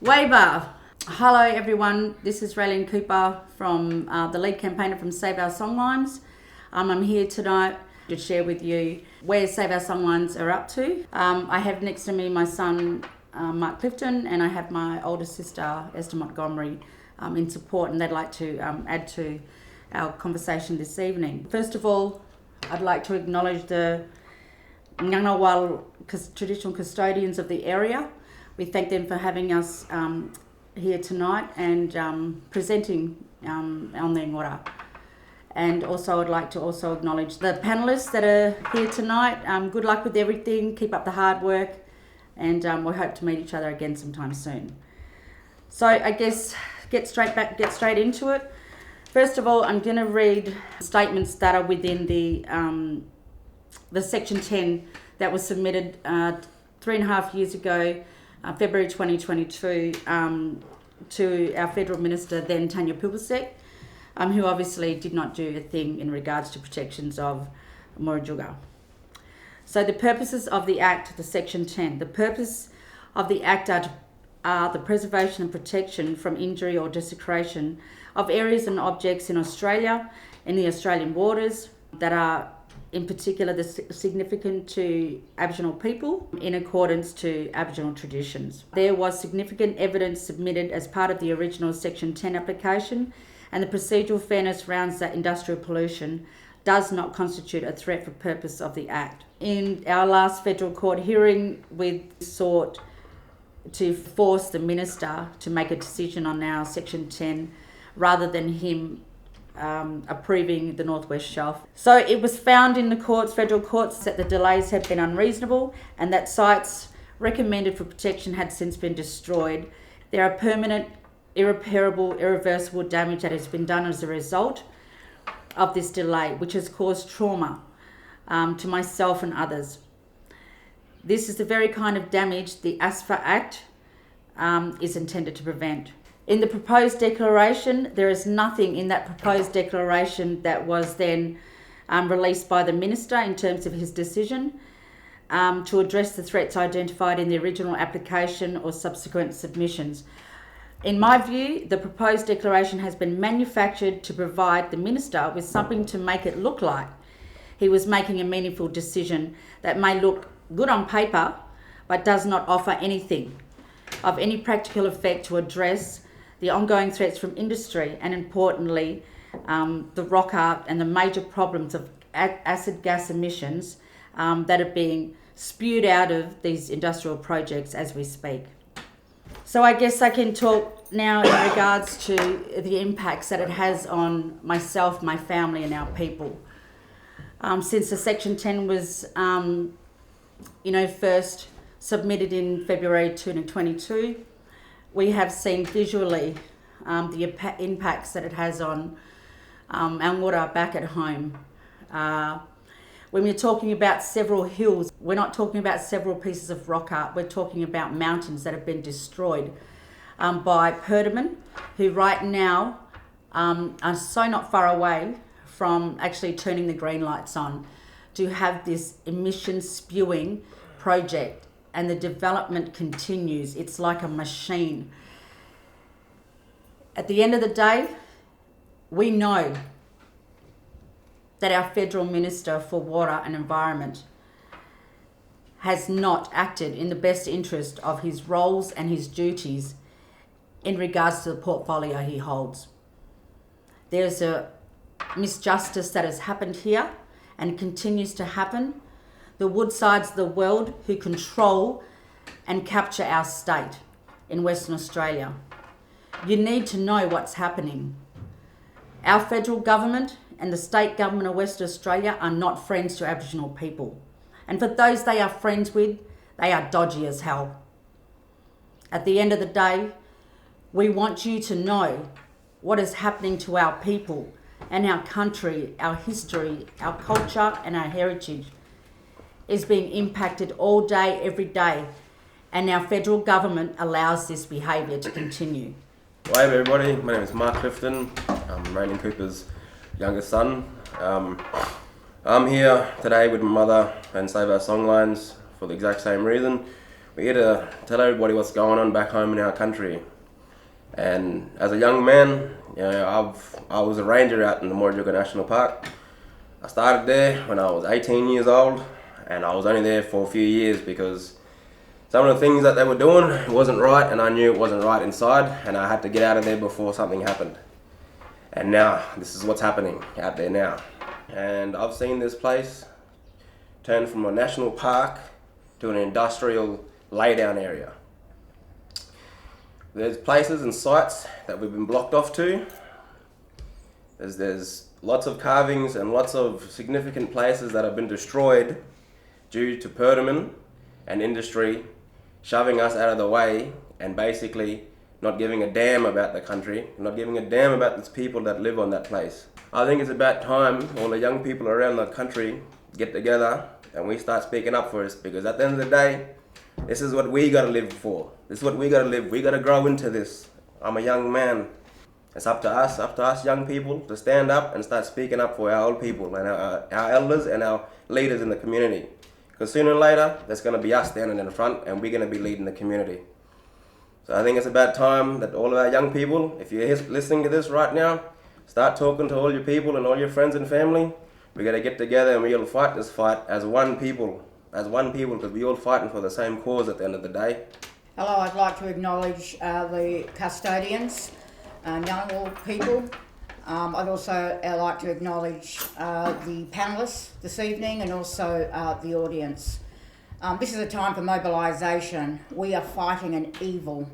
Waiver. Hello everyone, this is Raelene Cooper from the lead campaigner from Save Our Songlines. I'm here tonight to share with you where Save Our Songlines are up to. I have next to me my son Mark Clifton, and I have my older sister Esther Montgomery in support, and they'd like to add to our conversation this evening. First of all, I'd like to acknowledge the Ngunnawal traditional custodians of the area. We thank them for having us here tonight and presenting on their ngora. And also I'd like to also acknowledge the panellists that are here tonight. Good luck with everything, keep up the hard work, and we hope to meet each other again sometime soon. So I guess get straight into it. First of all, I'm going to read statements that are within the Section 10 that was submitted 3.5 years ago, February 2022, to our Federal Minister then, Tanya Pilbersek, who obviously did not do a thing in regards to protections of Murujuga. So the purposes of the Act, the Section 10, the purpose of the Act are the preservation and protection from injury or desecration of areas and objects in Australia, in the Australian waters, that are in particular significant to Aboriginal people in accordance to Aboriginal traditions. There was significant evidence submitted as part of the original Section 10 application, and the procedural fairness rounds that industrial pollution does not constitute a threat for purpose of the Act. In our last federal court hearing, we sought to force the Minister to make a decision on our Section 10 rather than him approving the Northwest Shelf. So it was found in the federal courts, that the delays had been unreasonable and that sites recommended for protection had since been destroyed. There are permanent, irreparable, irreversible damage that has been done as a result of this delay, which has caused trauma to myself and others. This is the very kind of damage the ASFA Act is intended to prevent. In the proposed declaration, there is nothing in that proposed declaration that was then released by the Minister in terms of his decision to address the threats identified in the original application or subsequent submissions. In my view, the proposed declaration has been manufactured to provide the Minister with something to make it look like he was making a meaningful decision that may look good on paper, but does not offer anything of any practical effect to address the ongoing threats from industry, and importantly, the rock art and the major problems of acid gas emissions that are being spewed out of these industrial projects as we speak. So I guess I can talk now in regards to the impacts that it has on myself, my family, and our people. Since the Section 10 was first submitted in February 2022, we have seen visually the impacts that it has on our water back at home. When we're talking about several hills, we're not talking about several pieces of rock art, we're talking about mountains that have been destroyed by Perdaman, who right now are so not far away from actually turning the green lights on to have this emission spewing project, and the development continues. It's like a machine. At the end of the day, we know that our Federal Minister for Water and Environment has not acted in the best interest of his roles and his duties in regards to the portfolio he holds. There's a misjustice that has happened here and continues to happen. The Woodsides of the world who control and capture our state in Western Australia. You need to know what's happening. Our federal government and the state government of Western Australia are not friends to Aboriginal people. And for those they are friends with, they are dodgy as hell. At the end of the day, we want you to know what is happening to our people and our country, our history, our culture, and our heritage is being impacted all day, every day, and our federal government allows this behaviour to continue. Hi everybody, my name is Mark Clifton. I'm Raelene Cooper's youngest son. I'm here today with my mother and Save Our Songlines for the exact same reason. We're here to tell everybody what's going on back home in our country. And as a young man, I was a ranger out in the Murujuga National Park. I started there when I was 18 years old, and I was only there for a few years because some of the things that they were doing wasn't right, and I knew it wasn't right inside, and I had to get out of there before something happened. And now, this is what's happening out there now. And I've seen this place turn from a national park to an industrial laydown area. There's places and sites that we've been blocked off to. There's lots of carvings and lots of significant places that have been destroyed due to Perdaman and industry shoving us out of the way and basically not giving a damn about the country, not giving a damn about the people that live on that place. I think it's about time all the young people around the country get together and we start speaking up for us, because at the end of the day, this is what we gotta live for. This is what we gotta live. We gotta grow into this. I'm a young man. It's up to us young people to stand up and start speaking up for our old people and our elders and our leaders in the community. Because sooner or later, there's gonna be us standing in the front and we're gonna be leading the community. So I think it's about time that all of our young people, if you're listening to this right now, start talking to all your people and all your friends and family. We gotta get together and we'll fight this fight as one people, because we're all fighting for the same cause at the end of the day. Hello, I'd like to acknowledge the custodians, young people. I'd also like to acknowledge the panellists this evening and also the audience. This is a time for mobilisation. We are fighting an evil.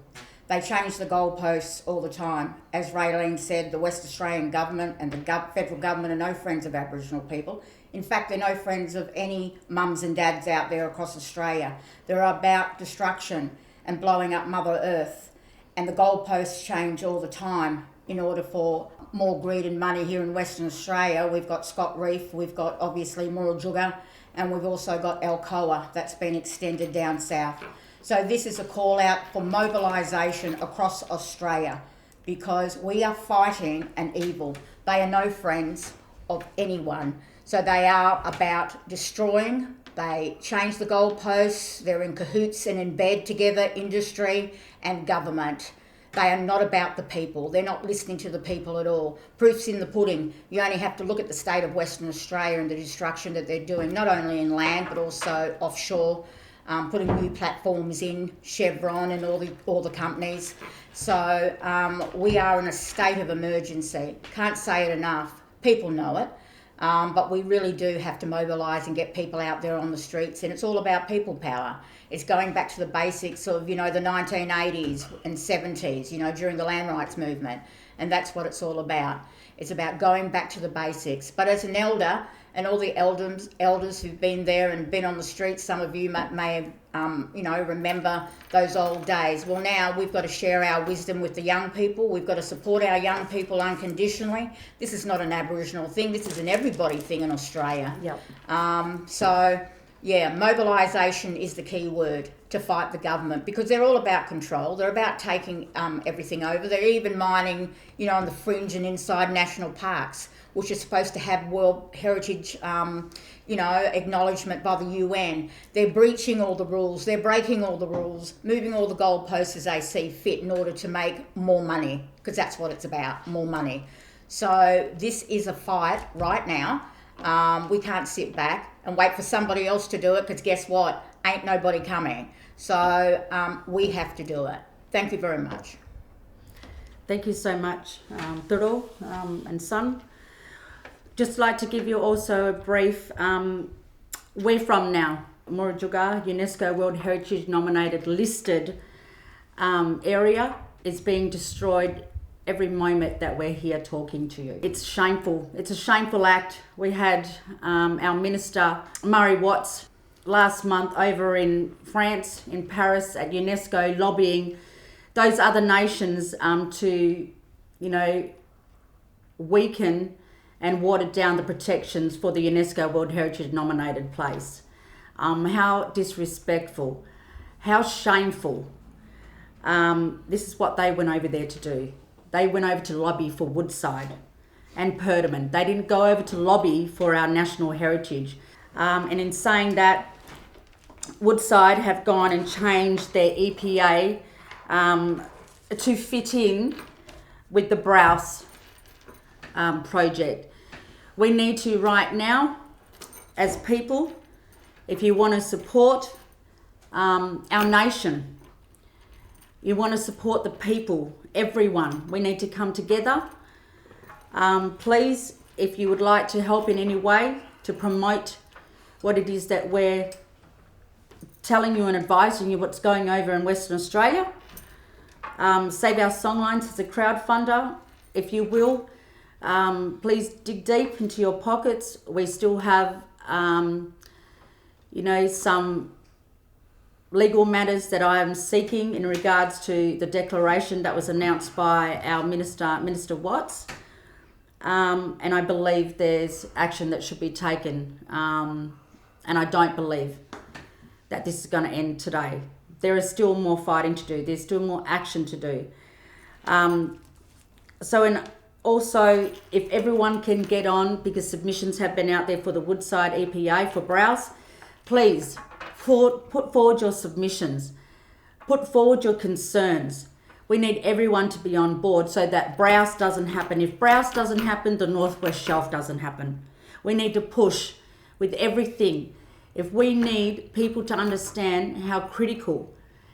They change the goalposts all the time. As Raelene said, the West Australian government and the federal government are no friends of Aboriginal people. In fact, they're no friends of any mums and dads out there across Australia. They're about destruction and blowing up Mother Earth. And the goalposts change all the time in order for more greed and money here in Western Australia. We've got Scott Reef, we've got obviously Murujuga, and we've also got Alcoa that's been extended down south. So this is a call out for mobilisation across Australia, because we are fighting an evil. They are no friends of anyone. So they are about destroying. They change the goalposts. They're in cahoots and in bed together, industry and government. They are not about the people. They're not listening to the people at all. Proof's in the pudding. You only have to look at the state of Western Australia and the destruction that they're doing, not only in land but also offshore, putting new platforms in, Chevron and all the companies. So we are in a state of emergency. Can't say it enough. People know it. But we really do have to mobilise and get people out there on the streets, and it's all about people power. It's going back to the basics of, the 1980s and 70s, during the land rights movement, and that's what it's all about. It's about going back to the basics. But as an elder, and all the elders who've been there and been on the streets, some of you may remember those old days. Well, now we've got to share our wisdom with the young people. We've got to support our young people unconditionally. This is not an Aboriginal thing. This is an everybody thing in Australia. Yep. Mobilisation is the key word to fight the government, because they're all about control. They're about taking everything over. They're even mining, on the fringe and inside national parks, which are supposed to have World Heritage, acknowledgement by the UN. They're breaching all the rules. They're breaking all the rules, moving all the goalposts as they see fit in order to make more money, because that's what it's about, more money. So this is a fight right now. We can't sit back and wait for somebody else to do it, because guess what? Ain't nobody coming. So we have to do it. Thank you very much. Thank you so much, Turo and Son. Just like to give you also a brief, we're from now, Murujuga, UNESCO World Heritage nominated listed area is being destroyed every moment that we're here talking to you. It's shameful. It's a shameful act. We had our Minister, Murray Watts, last month over in France, in Paris, at UNESCO, lobbying those other nations to, weaken and watered down the protections for the UNESCO World Heritage nominated place. How disrespectful, how shameful. This is what they went over there to do. They went over to lobby for Woodside and Perdaman. They didn't go over to lobby for our national heritage. And in saying that, Woodside have gone and changed their EPA to fit in with the Browse project. We need to right now, as people, if you want to support our nation, you want to support the people, everyone, we need to come together. Please, if you would like to help in any way to promote what it is that we're telling you and advising you what's going over in Western Australia. Save Our Songlines is a crowdfunder. If you will, please dig deep into your pockets. We still have, some legal matters that I am seeking in regards to the declaration that was announced by our Minister Watts. And I believe there's action that should be taken. And I don't believe that this is going to end today. There is still more fighting to do. There's still more action to do. Also, if everyone can get on, because submissions have been out there for the Woodside EPA for Browse, please put forward your submissions. Put forward your concerns. We need everyone to be on board so that Browse doesn't happen. If Browse doesn't happen, the Northwest Shelf doesn't happen. We need to push with everything. If we need people to understand how critical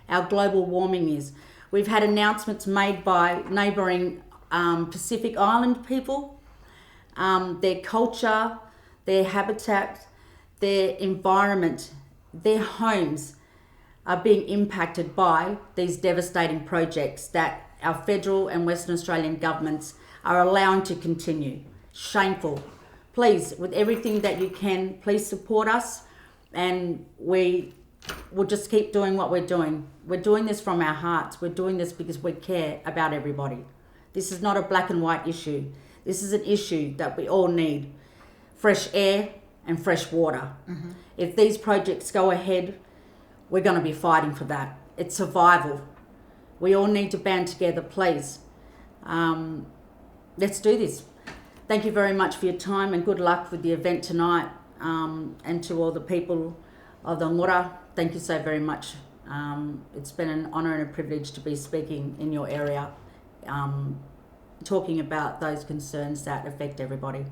our global warming is. We've had announcements made by neighbouring Pacific Island people, their culture, their habitat, their environment, their homes are being impacted by these devastating projects that our federal and Western Australian governments are allowing to continue. Shameful. Please, with everything that you can, please support us, and we will just keep doing what we're doing. We're doing this from our hearts. We're doing this because we care about everybody. This is not a black and white issue. This is an issue that we all need. Fresh air and fresh water. Mm-hmm. If these projects go ahead, we're going to be fighting for that. It's survival. We all need to band together, please. Let's do this. Thank you very much for your time, and good luck with the event tonight. And to all the people of the Ngura, thank you so very much. It's been an honour and a privilege to be speaking in your area, talking about those concerns that affect everybody.